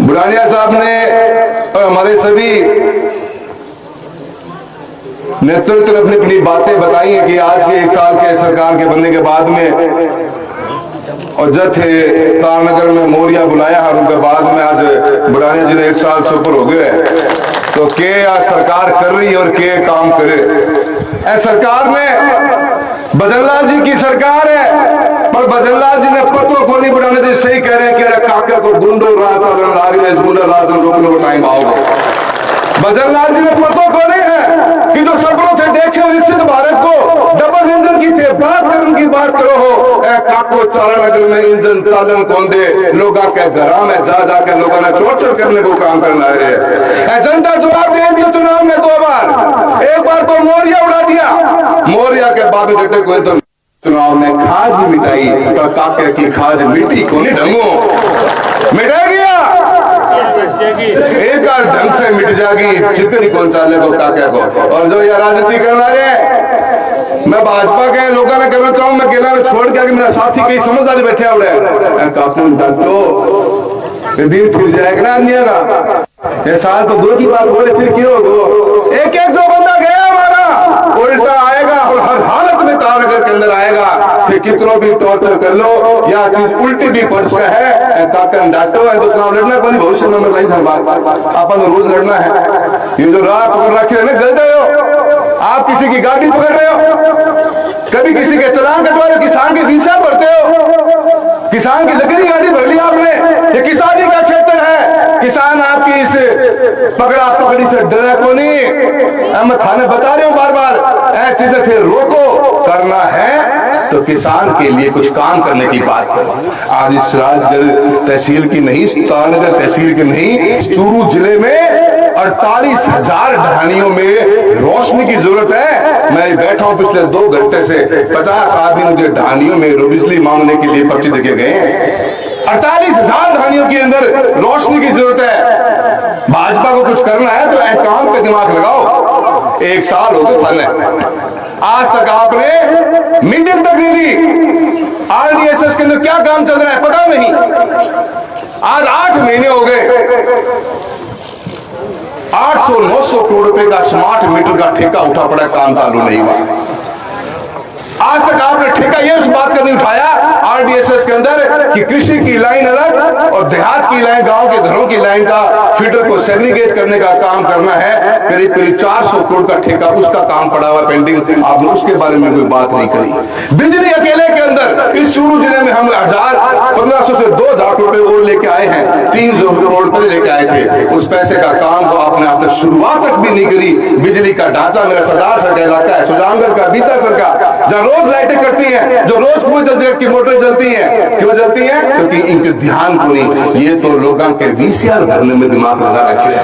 बुढ़ानिया साहब ने और हमारे सभी नेतृत्व ने अपनी अपनी बातें बताई हैं कि आज के 1 साल के सरकार के बनने के बाद में और जथे तारनगर में मोरिया बुलाया है, उनके बाद में आज बुढ़ानिया जी ने 1 साल से ऊपर हो गए। तो के आज सरकार कर रही है और के काम करे। सरकार में भजनलाल जी की सरकार है, पर भजनलाल जी ने पतो को नहीं। बुढ़ानिया जी सही कह रहे हैं कि अरे काका को गुंडो रात गुंडा रात रोकने को टाइम आओगे। भजनलाल जी ने पतो को नहीं है कि जो सपनों थे देखे विकसित भारत को डबल इंजन की थे बात कर उनकी बात करो हो। काको तारानगर में इंजन चालन कौन दे, लोग के घर में जा जाकर लोगों ने टॉर्चर करने को काम करना है। जनता जवाब दे दिया चुनाव में 2 बार, एक बार तो मोरिया उड़ा दिया, मोरिया के बाद डटे को तो चुनाव में खाज भी मिटाई, पर काके की खाज मिट्टी को नहीं ढंगो मिटा गया। एक बार ढंग से मिट जाएगी, चिकनी कौन चाले को काके को। और जो ये राजनीति करना है, मैं भाजपा के लोगों ने कहना चाहूँ, मैं कहना छोड़ के कि मेरा साथी कई समझदारी बैठे हुए कापून डटो दिन फिर जाएगा ना आदमी का। ये साल तो 2 की बात बोले फिर क्यों हो। एक एक जो बंदा गया हमारा उल्टा आएगा और हर हालत में तारनगर के अंदर आएगा। फिर कितनों भी टॉर्चर कर लो, या चीज उल्टी भी पड़ सकता है। काकन डाटो है तो चुनाव लड़ना है, भविष्य में बताई था बात अपन तो रोज लड़ना है। ये जो राह पकड़ रखे है ना, गलत रहे हो आप, किसी की गाड़ी पकड़ रहे हो, कभी किसी के चालान कटवा रहे हो, किसान के वीसा भरते हो, किसान की लकड़ी गाड़ी भर ली आपने। ये किसानी का क्षेत्र है, किसान आपकी इस पकड़ा पकड़ी से डरा को नहीं। मैं थाने बता रहे हूं बार बार, ऐसी चीजें थे रोको, करना है तो किसान के लिए कुछ काम करने की बात करो। आज इस राजगढ़ तहसील की नहीं, तारनगर तहसील की नहीं, चूरू जिले में 48,000 ढानियों में रोशनी की जरूरत है। मैं बैठा हूं पिछले 2 घंटे से, 50 आदमी मुझे ढानियों में बिजली मांगने के लिए पर्ची देके गए। 48,000 ढानियों के अंदर रोशनी की जरूरत है। भाजपा को कुछ करना है तो काम पे दिमाग लगाओ। 1 साल हो गए थाने, आज तक आपने मीटिंग तक नहीं दी। आरडीएसएस के अंदर क्या काम चल रहा है पता नहीं। आज 8 महीने हो गए, 800-900 करोड़ रुपए का स्मार्ट मीटर का ठेका उठा पड़ा, काम चालू नहीं हुआ। आज तक आपने ठेका ये उस बात का नहीं उठाया आरडीएसएस के अंदर कि कृषि की लाइन अलग और देहात की लाइन, गांव के घरों की लाइन का फीडर को सेग्रीगेट करने का काम करना है। करीब 400 करोड़ का ठेका, उसका काम पड़ा हुआ पेंडिंग, आपने उसके बारे में कोई बात नहीं करी। बिजली अकेले के अंदर इस चूरू जिले में हम 1500 से 2000 करोड़ और लेके आए हैं, 300 करोड़ पहले लेके आए थे। उस पैसे का काम को आपने अब तक शुरुआत तक भी नहीं करी। बिजली का ढांचा मेरा सरदार सर का इलाका है, सुजानगढ़ का, बीता सर का, जहाँ रोज लाइटें करती हैं, जो रोज पूरी जलती की मोटर जलती हैं, क्यों जलती हैं? क्योंकि इनके ध्यान को नहीं, ये तो लोगों के वीसीआर भरने में दिमाग लगा रखे हैं।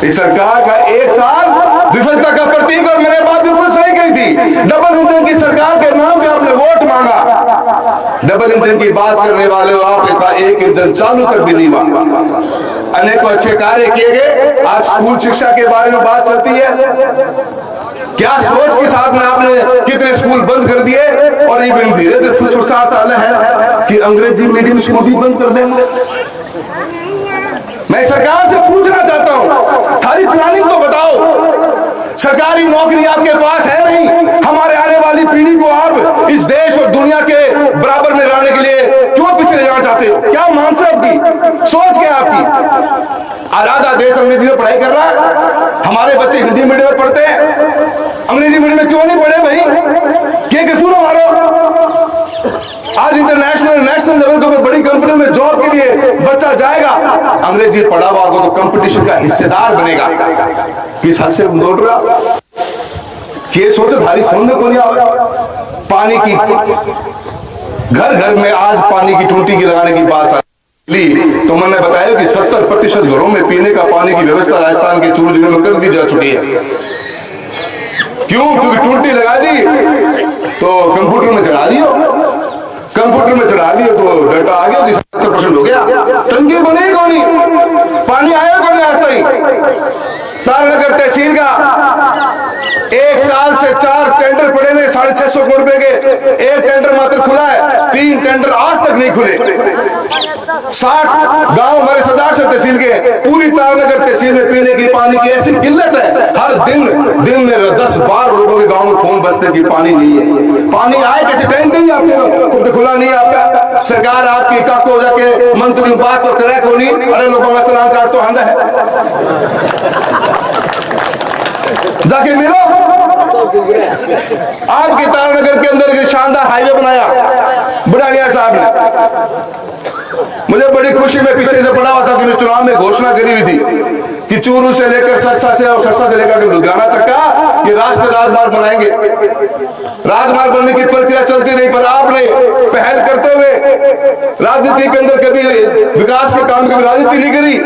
इस सरकार का 1 साल विफलता का प्रतीक, और मैंने बात बिल्कुल सही कही थी। डबल इंजन की सरकार के नाम पे आपने वोट मांगा। डबल इंजन की बात करने वाले हो, आपके पास 1 इंजन चालू तक भी नहीं हुआ। अनेकों अच्छे कार्य किए गए। आज स्कूल शिक्षा के बारे में बात चलती है, क्या सोच के साथ में आपने कितने स्कूल बंद कर दिए, और ये धीरे धीरे फुसफुसाहट आना है कि अंग्रेजी मीडियम स्कूल भी बंद कर देंगे। मैं सरकार से पूछना चाहता हूं, थारी प्लानिंग तो बताओ। सरकारी नौकरी आपके पास है नहीं, हमारे आने वाली पीढ़ी को आप इस देश और दुनिया के बराबर में रहने के लिए क्यों पीछे ले जाना चाहते हो? क्या मानसिक आपकी सोच क्या आपकी? आधा देश अंग्रेजी में पढ़ाई कर रहा है, हमारे बच्चे हिंदी मीडियम में पढ़ते हैं, अंग्रेजी मीडियम में क्यों नहीं पढ़े भाई? क्या कसूर हमारा? आज इंटरनेशनल नेशनल लेवल पे बड़ी कंपनी में जॉब के लिए बच्चा जाएगा, अंग्रेजी पढ़ा हुआ होगा तो कंपटीशन का हिस्सेदार बनेगा। किस हद से बोल रहा ये सोचो, भारी समझ को नहीं आवा। पानी की घर घर में आज पानी की टूटी की लगाने की बात ली तो मैंने बताया कि 70% घरों में पीने का पानी की व्यवस्था राजस्थान के चूरू जिले में कर दी जा चुकी है। क्यों? क्योंकि टूटी लगा दी तो कंप्यूटर में चढ़ा दियो, कंप्यूटर में चढ़ा दियो तो डाटा आ गया, 70% हो गया। टंकी बनेगी कौन? पानी आया कौन आज तक? तारनगर तहसील का 1 साल से 4 टेंडर पड़े हुए, 650 करोड़ रुपए के। 1 टेंडर मात्र खुला है, 3 टेंडर आज तक नहीं खुले। 60 गांव हमारे सदाशा तहसील के, पूरी तारानगर तहसील में पीने की पानी की ऐसी किल्लत है। हर दिन में 10-12 लोगों के गांव में फोन बजते कि पानी नहीं है। पानी आए कैसे? टैंक नहीं आपके खुला नहीं है आपका। सरकार आपकी काको जाके मंत्री बात तो करे को नहीं। अरे लोगों में तलाक काट तो आंदा है, जाके मिलो। आपके तारानगर के अंदर एक शानदार हाईवे बनाया बुढ़ानिया साहब ने। मुझे बड़ी खुशी में पीछे से पड़ा हुआ था कि चुनाव में घोषणा करी हुई थी कि चूरू से लेकर सरसा से और सरसा से लेकर लुधियाना तक का ये राष्ट्रीय राजमार्ग बनाएंगे। राजमार्ग बनने की प्रक्रिया चलती रही, पर आपने पहल करते हुए राजनीति के अंदर कभी विकास के काम की राजनीति नहीं करी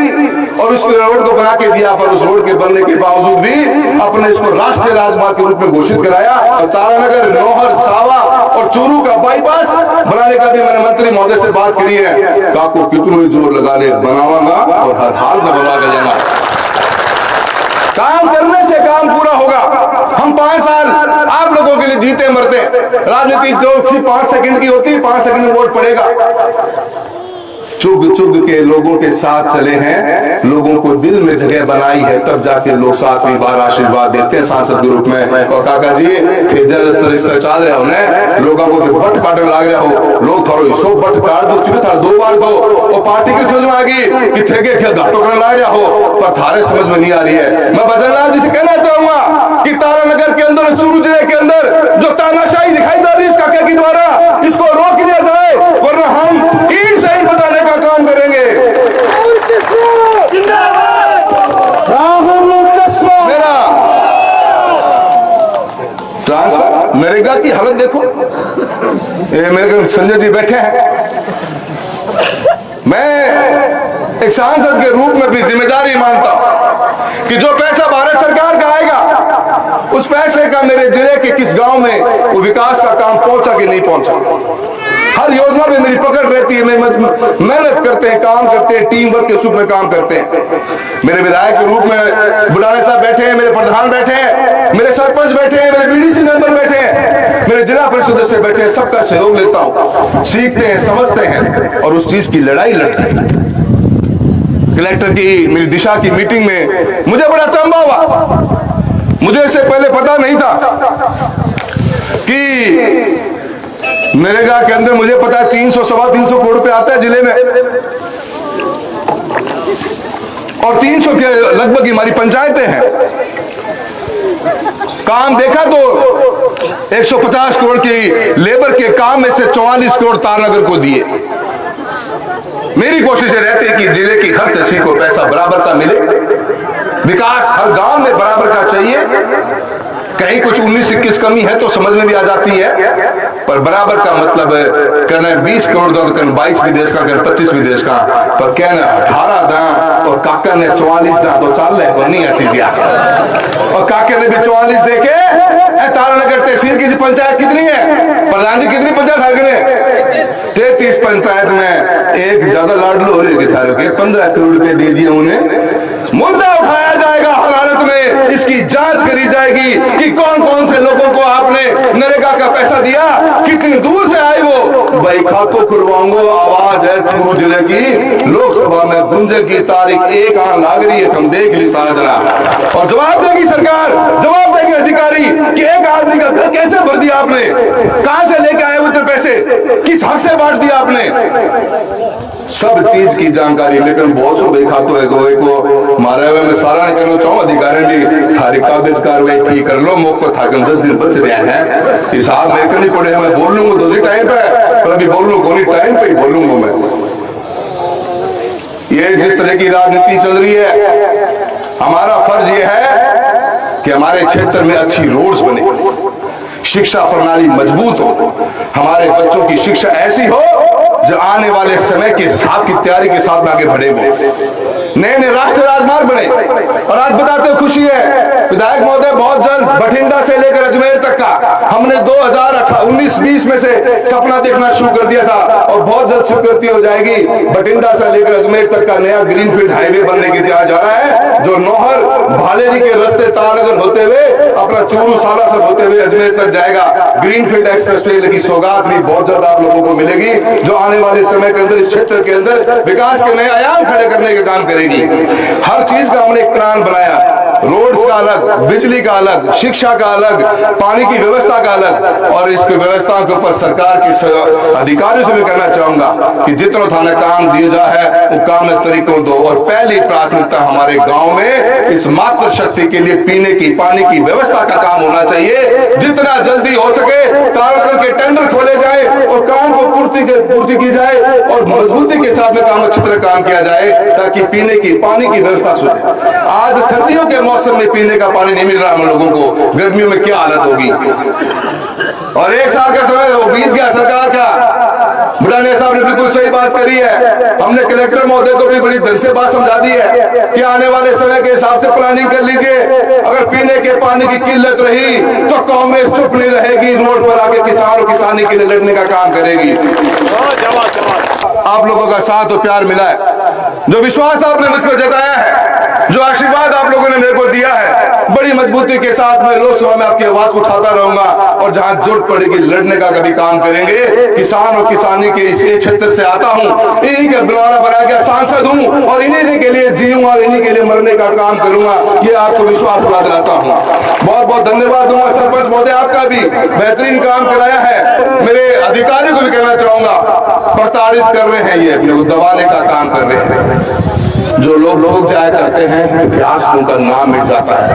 और उस रोड को बना के दिया। पर उस रोड के बनने के बावजूद भी अपने इसको राष्ट्रीय राजमार्ग के रूप में घोषित कराया। और तारानगर, नौहर, सावा और चूरू का बाईपास बनाने का भी मैंने मंत्री महोदय से बात करी है। काको कितनों ही जोर लगा ले, बनावागा और हर हाल में बनवा के जाना। काम करने से काम पूरा होगा। हम 5 साल आप लोगों के लिए जीते मरते। राजनीति जो 5 सेकंड की होती है, 5 सेकंड में वोट पड़ेगा। चुग चुग के लोगों के साथ चले हैं, लोगों को दिल में जगह बनाई है, तब जाके लोग 7वीं बार आशीर्वाद देते हैं सांसद के रूप में। और काका जी स्तर चाल रहे हो, लोगों को बट काटने लग रहे हो, लोग थोड़ा सो बट काट दो, चुके था 2 बार दो और पार्टी की समझ में आ गई कि ठेके खेल घाटों करने लग रहा हो, पर थारे समझ में नहीं आ रही है। मैं बदलनाथ जी से कहना चाहूंगा कि तारानगर के अंदर, चूरू जिले के अंदर जो तानाशाही दिखाई जा रही है इस काके के द्वारा, इसको रोक लिया जाए, वरना हम ईंट से ईंट बताने का काम करेंगे। मेरा ट्रांसफर, नरेगा की हालत देखो, ये मेरे संजय जी बैठे हैं। मैं एक सांसद के रूप में भी जिम्मेदारी मानता हूं कि जो पैसा भारत सरकार का आएगा, उस पैसे का मेरे जिले के किस गांव में वो विकास का काम पहुंचा कि नहीं पहुंचा। हर योजना में मेरी पकड़ रहती है। मेहनत करते हैं, काम करते हैं, टीम वर्क के रूप में काम करते हैं। मेरे विधायक के रूप में बुढ़ाने साहब बैठे हैं, मेरे प्रधान बैठे हैं, मेरे सरपंच बैठे हैं, मेरे बीडीसी मेंबर बैठे हैं, मेरे जिला परिषद सदस्य बैठे हैं। सबका सहयोग लेता हूं, सीखते हैं, समझते हैं और उस चीज की लड़ाई लड़ते हैं। कलेक्टर की मेरी दिशा की मीटिंग में मुझे बड़ा अचंभा हुआ। मुझे इससे पहले पता नहीं था कि नरेगा के अंदर, मुझे पता है 300-325 करोड़ रुपए आता है जिले में और 300 के लगभग हमारी पंचायतें हैं। काम देखा तो 150 करोड़ की लेबर के काम में से 44 करोड़ तारानगर को दिए। मेरी कोशिश रहती है कि जिले की हर तहसील को पैसा बराबर का मिले, विकास हर गांव में बराबर का चाहिए। कहीं कुछ 19-21 कमी है तो समझ में भी आ जाती है, पर बराबर का मतलब कहना 20 करोड़ दो, कहना 22 विदेश का, कहना 25 विदेश का, पर कहना 18 दां और काका ने 44 दां तो चल रहे को नहीं है चीज। और काके ने भी 44 देके। तारानगर तहसील की पंचायत कितनी है प्रधान जी, कितनी पंचायत है? 33 पंचायत में एक ज्यादा लाडलो हो रही है, 15 करोड़ रुपए दे दिए उन्हें। मुद्दा उठाया जाएगा, हर हालत में इसकी जांच करी जाएगी कि कौन कौन से लोगों को आपने नरेगा का पैसा दिया, कितनी दूर से आए वो। भाई खातों खुलवाऊंगा, आवाज है चूरू जिले की लोकसभा में गुंजे की तारीख 1 लाग रही है, तुम देख ली सारा जना। और जवाब देगी सरकार, जवाब देंगे अधिकारी कि एक आदमी का घर कैसे भर दिया आपने, कहां से लेके आए उधर पैसे, किस हक से बांट दिया आपने, सब चीज की जानकारी। लेकिन बहुत सो देखा तो को मारे हुए में सारा निकलना चाहूँ अधिकारी भी थारी कागज कार्रवाई ठीक कर लो, मौके था 10 दिन बच रहे हैं, हिसाब लेकर नहीं पड़े। मैं बोल लूंगा दूसरी टाइम पे, पर अभी बोल लूंगा कोई टाइम पे ही बोलूंगा मैं। ये जिस तरह की राजनीति चल रही है, हमारा फर्ज ये है कि हमारे क्षेत्र में अच्छी रोड्स बने, शिक्षा प्रणाली मजबूत हो, हमारे बच्चों की शिक्षा ऐसी हो जो आने वाले समय के हिसाब की तैयारी के साथ आगे बढ़े। नए नए राष्ट्रीय राजमार्ग बने। और आज बताते हुए खुशी है, विधायक महोदय बहुत जल्द बठिंडा से लेकर अजमेर तक का हमने 2019-20 में से सपना देखना शुरू कर दिया था और बहुत जल्द स्वीकृति हो जाएगी। बठिंडा से लेकर अजमेर तक का नया ग्रीनफील्ड हाईवे बनने के तैयार जा रहा है, जो नौहर भालेरी के रास्ते तालनगर होते हुए अपना चूरू सालासर होते हुए अजमेर तक जाएगा। ग्रीनफील्ड एक्सप्रेसवे की सौगात भी बहुत जल्द आप लोगों को मिलेगी, जो आने वाले समय के अंदर इस क्षेत्र के अंदर विकास के नए आयाम खड़े करने का काम करेगी। हर चीज का हमने एक प्लान बनाया, रोड्स का अलग, बिजली का अलग, शिक्षा का अलग, पानी की व्यवस्था का अलग। और इसकी व्यवस्था के ऊपर सरकार के अधिकारियों से भी कहना चाहूंगा कि जितना थाने काम दिया जा है वो काम तरीकों दो। और पहली प्राथमिकता हमारे गांव में इस मातृ शक्ति के लिए पीने की पानी की व्यवस्था का काम होना चाहिए। जितना जल्दी हो सके तालनगर के टेंडर खोले जाए और काम को पूर्ति की जाए और मजबूती के साथ में काम अच्छी तरह काम किया जाए, ताकि पीने की पानी की व्यवस्था सुने। आज सर्दियों के मौसम में पीने का पानी नहीं मिल रहा हम लोगों को, गर्मियों में क्या हालत होगी। और एक साल का समय बीत गया सरकार का। बुढ़ाने साहब ने बिल्कुल सही बात करी है, हमने कलेक्टर महोदय को भी बड़ी ढंग से बात समझा दी है कि आने वाले समय के हिसाब से प्लानिंग कर लीजिए। अगर पीने के पानी की किल्लत रही तो कांग्रेस चुप नहीं रहेगी, रोड पर आके किसान और किसानी के लिए लड़ने का काम करेगी। आप लोगों का साथ और प्यार मिला है, जो विश्वास आपने मुझ पर जताया है, जो आशीर्वाद आप लोगों ने मेरे को दिया है, बड़ी मजबूती के साथ मैं लोकसभा में आपकी आवाज उठाता रहूंगा और जहां जरूरत पड़ेगी लड़ने का कभी काम करेंगे। किसान और किसानी के इस क्षेत्र से आता हूं, इन्हीं के बुलाना बनाया गया सांसद हूं और इन्हीं के लिए जीऊंगा और इन्हीं के लिए मरने का काम करूंगा, ये आपको विश्वास दिला दिलाता हूं। बहुत बहुत धन्यवाद दूंगा सरपंच महोदय, आपका भी बेहतरीन काम कराया है। मेरे अधिकारी को भी कहना चाहूंगा, प्रताड़ित कर रहे हैं, ये अपने को दबाने का काम कर रहे हैं। जो लोग जाया करते हैं इतिहास उनका नाम मिट जाता है।